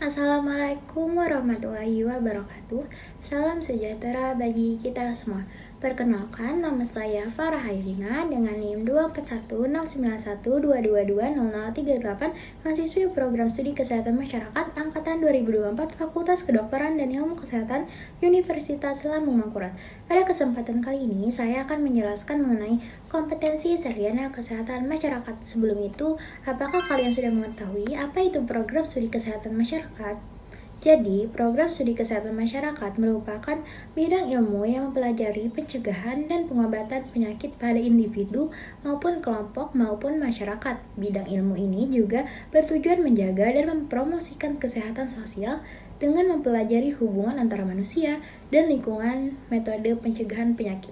Assalamualaikum warahmatullahi wabarakatuh. Salam sejahtera bagi kita semua. Perkenalkan, nama saya Farah Hairina dengan NIM 2410912220038, mahasiswi program studi kesehatan masyarakat angkatan 2024 Fakultas Kedokteran dan Ilmu Kesehatan Universitas Lambung Mangkurat. Pada kesempatan kali ini, saya akan menjelaskan mengenai kompetensi sarjana kesehatan masyarakat. Sebelum itu, apakah kalian sudah mengetahui apa itu program studi kesehatan masyarakat? Jadi, program studi kesehatan masyarakat merupakan bidang ilmu yang mempelajari pencegahan dan pengobatan penyakit pada individu maupun kelompok maupun masyarakat. Bidang ilmu ini juga bertujuan menjaga dan mempromosikan kesehatan sosial dengan mempelajari hubungan antara manusia dan lingkungan, metode pencegahan penyakit,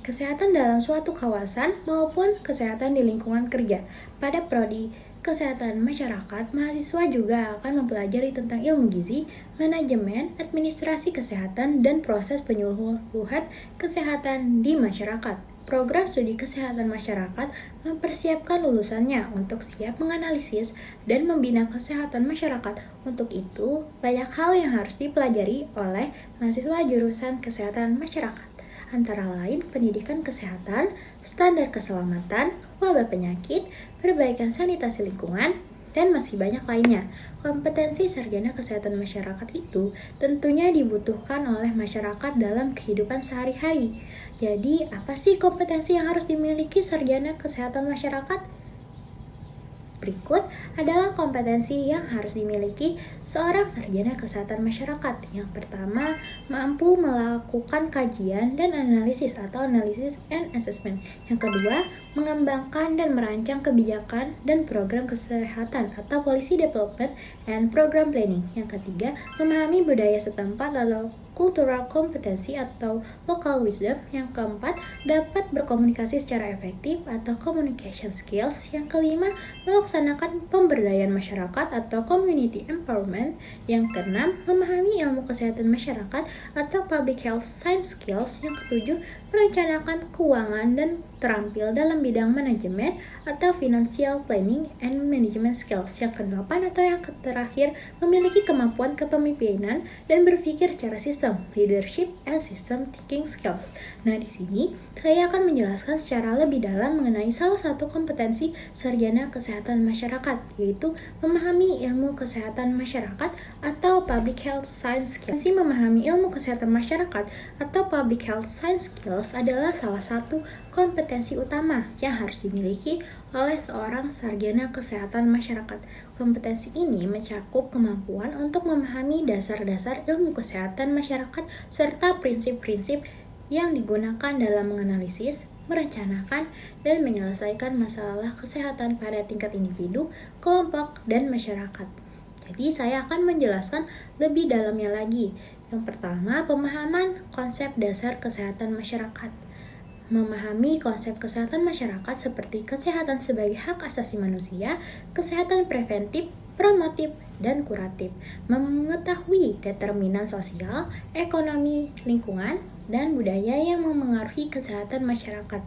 kesehatan dalam suatu kawasan maupun kesehatan di lingkungan kerja. Pada prodi kesehatan masyarakat, mahasiswa juga akan mempelajari tentang ilmu gizi, manajemen, administrasi kesehatan, dan proses penyuluhan kesehatan di masyarakat. Program studi kesehatan masyarakat mempersiapkan lulusannya untuk siap menganalisis dan membina kesehatan masyarakat. Untuk itu, banyak hal yang harus dipelajari oleh mahasiswa jurusan kesehatan masyarakat, antara lain pendidikan kesehatan, standar keselamatan, wabah penyakit, perbaikan sanitasi lingkungan, dan masih banyak lainnya. Kompetensi sarjana kesehatan masyarakat itu tentunya dibutuhkan oleh masyarakat dalam kehidupan sehari-hari. Jadi, apa sih kompetensi yang harus dimiliki sarjana kesehatan masyarakat? Berikut adalah kompetensi yang harus dimiliki seorang sarjana kesehatan masyarakat. Yang pertama, mampu melakukan kajian dan analisis atau analysis and assessment. Yang kedua, mengembangkan dan merancang kebijakan dan program kesehatan atau policy development and program planning. Yang ketiga, memahami budaya setempat atau cultural competency atau local wisdom. Yang keempat, dapat berkomunikasi secara efektif atau communication skills. Yang kelima, melaksanakan pemberdayaan masyarakat atau community empowerment. Yang keenam, memahami ilmu kesehatan masyarakat atau public health science skills. Yang ketujuh, merencanakan keuangan dan terampil dalam bidang manajemen atau financial planning and management skills. Yang kedelapan atau yang terakhir, memiliki kemampuan kepemimpinan dan berpikir secara sistem, leadership and system thinking skills. Nah, di sini saya akan menjelaskan secara lebih dalam mengenai salah satu kompetensi sarjana kesehatan masyarakat, yaitu memahami ilmu kesehatan masyarakat atau public health science skills. Memahami ilmu kesehatan masyarakat atau public health science skills adalah salah satu kompetensi utama yang harus dimiliki oleh seorang sarjana kesehatan masyarakat. Kompetensi ini mencakup kemampuan untuk memahami dasar-dasar ilmu kesehatan masyarakat serta prinsip-prinsip yang digunakan dalam menganalisis, merencanakan, dan menyelesaikan masalah kesehatan pada tingkat individu, kelompok, dan masyarakat. Jadi saya akan menjelaskan lebih dalamnya lagi. Yang pertama, pemahaman konsep dasar kesehatan masyarakat. Memahami konsep kesehatan masyarakat seperti kesehatan sebagai hak asasi manusia, kesehatan preventif, promotif, dan kuratif. Mengetahui determinan sosial, ekonomi, lingkungan, dan budaya yang memengaruhi kesehatan masyarakat.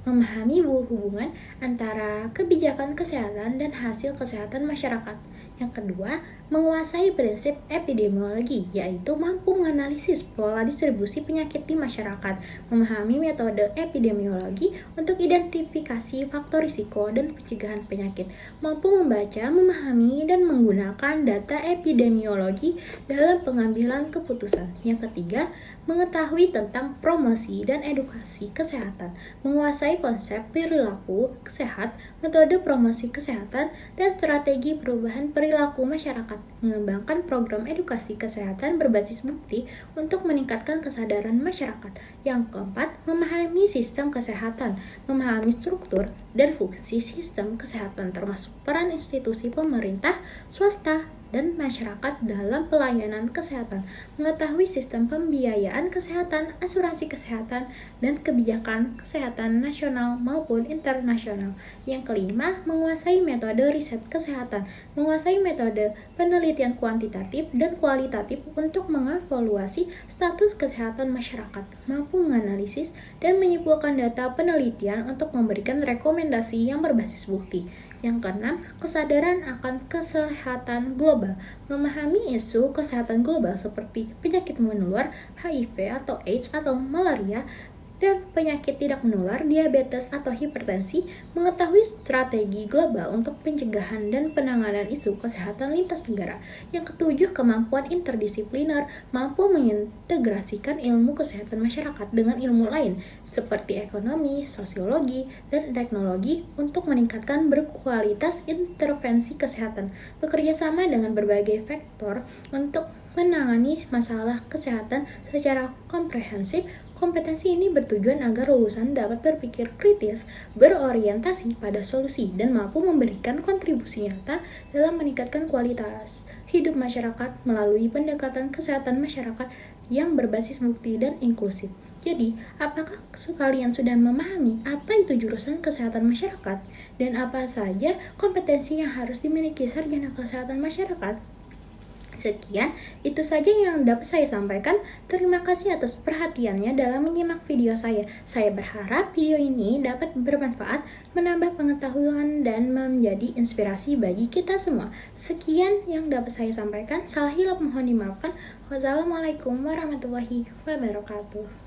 Memahami hubungan antara kebijakan kesehatan dan hasil kesehatan masyarakat. Yang kedua, menguasai prinsip epidemiologi, yaitu mampu menganalisis pola distribusi penyakit di masyarakat, memahami metode epidemiologi untuk identifikasi faktor risiko dan pencegahan penyakit, mampu membaca, memahami, dan menggunakan data epidemiologi dalam pengambilan keputusan. Yang ketiga, mengetahui tentang promosi dan edukasi kesehatan, menguasai konsep perilaku sehat, metode promosi kesehatan, dan strategi perubahan perilaku masyarakat, mengembangkan program edukasi kesehatan berbasis bukti untuk meningkatkan kesadaran masyarakat. Yang keempat, memahami sistem kesehatan, memahami struktur dan fungsi sistem kesehatan termasuk peran institusi pemerintah, swasta, dan masyarakat dalam pelayanan kesehatan, mengetahui sistem pembiayaan kesehatan, asuransi kesehatan, dan kebijakan kesehatan nasional maupun internasional. Yang kelima, menguasai metode riset kesehatan, menguasai metode penelitian kuantitatif dan kualitatif untuk mengevaluasi status kesehatan masyarakat, mampu menganalisis dan menyimpulkan data penelitian untuk memberikan rekomendasi yang berbasis bukti. Yang keenam, kesadaran akan kesehatan global. Memahami isu kesehatan global seperti penyakit menular, HIV atau AIDS atau malaria, dan penyakit tidak menular, diabetes atau hipertensi, mengetahui strategi global untuk pencegahan dan penanganan isu kesehatan lintas negara. Yang ketujuh, kemampuan interdisipliner, mampu mengintegrasikan ilmu kesehatan masyarakat dengan ilmu lain seperti ekonomi, sosiologi, dan teknologi untuk meningkatkan berkualitas intervensi kesehatan, bekerja sama dengan berbagai faktor untuk menangani masalah kesehatan secara komprehensif. Kompetensi ini bertujuan agar lulusan dapat berpikir kritis, berorientasi pada solusi, dan mampu memberikan kontribusi nyata dalam meningkatkan kualitas hidup masyarakat melalui pendekatan kesehatan masyarakat yang berbasis bukti dan inklusif. Jadi, apakah kalian sudah memahami apa itu jurusan kesehatan masyarakat dan apa saja kompetensi yang harus dimiliki sarjana kesehatan masyarakat? Sekian, itu saja yang dapat saya sampaikan. Terima kasih atas perhatiannya dalam menyimak video saya. Saya berharap video ini dapat bermanfaat, menambah pengetahuan, dan menjadi inspirasi bagi kita semua. Sekian yang dapat saya sampaikan. Salah hilap mohon dimaafkan. Wassalamualaikum warahmatullahi wabarakatuh.